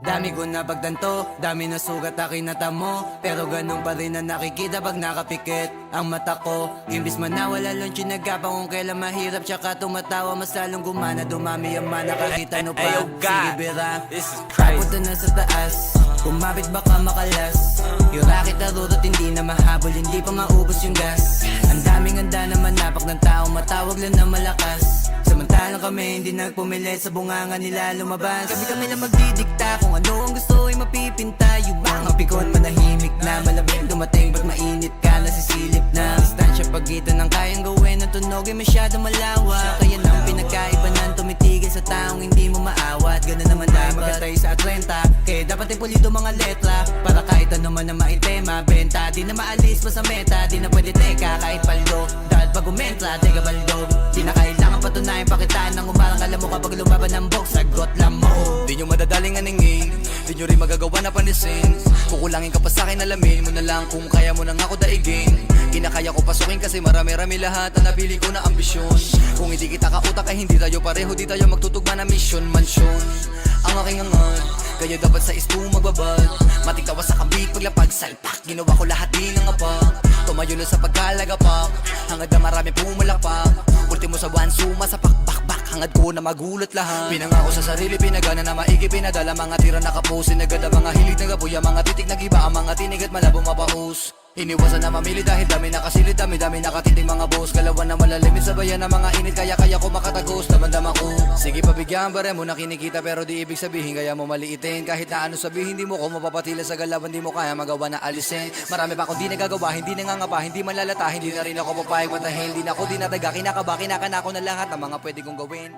Dami ko na pagtanto, dami na sugat na kinatamo, pero ganun pa rin na nakikita pag nakapikit ang mata ko. Imbis man nawala lunch, nagkapa kung kailan mahirap, tsaka tumatawa, mas lalong gumana. Dumami ang mana, kakita no pa. Sige bira, papunta na sa taas, kumapit baka makalas. Yung racket na rurot, hindi na mahabol, hindi pa maubos yung gas. Ang daming handa na manapak ng tao, matawag lang na malakas. Samantalang kami hindi nagpumilit, sa bunganga nila lumabas. Kami lang magdidikta kung ano ang gusto ay mapipinta. Yung mga pikon manahimik na, malamig dumating ba't mainit ka, nasisilip na. Distansya pagitan ng kayang gawin, ang tunog ay masyado malawak. Kaya nang pinagkaiba ng tumitigil sa taong hindi mo maawat. Ganun naman dapat magatay sa 30, kaya dapat ay pulido mga letra, para kahit ano man na maitema, benta. Di na maalis pa sa meta, di na pwede teka kahit paldo. Dahil pag umentra, teka baldo. Di na kailangan patunayan, pakitaan ng umarang. Alam mo kapag lumaban ng box, sagot lang mo. Di nyo madadaling aningin, di nyo rin magagawa na panisin. Kukulangin ka pa sa'kin, alamin mo na lang kung kaya mo nang ako daigin. Kinakaya ko pasukin kasi marami-rami lahat ang napili ko na ambisyon. Kung hindi kita kautak ay hindi tayo pareho, di tayo magtutugma na mission, mansyon. Ang aking angat, kaya dapat sa isto magbabad. Matigtawa sa kabit, paglapag, salpak. Ginawa ko lahat din ng apak. Tumayo na sa pagkalagapak, hangad na marami pumalakpak. Ultimo sa one, suma sa pakbakbak, hangad ko na magulat lahat. Pinangako sa sarili, pinagana na maigi, pinadala mga tira nakaposin. Nagada mga hilig, nagapuya, mga titik nagiba, ang mga tinig at malabo mapahus. Iniwasan na mamili dahil dami nakasilid, dami nakatiting mga boss. Galawan na malalimit sa bayan ng mga init, kaya ko makatagos, damandam ako. Sige pabigyan bare mo na kinikita, pero di ibig sabihin kaya mo maliitin. Kahit na ano sabihin, di mo ko mapapatila sa galawan, di mo kaya magawa na alisin. Marami pa akong di nagagawa, hindi nangangapa, hindi manlalata, hindi na rin ako papayag matahil. Di na ako dinadaga, kinakaba, kinakana ko na lahat ng mga pwede kong gawin.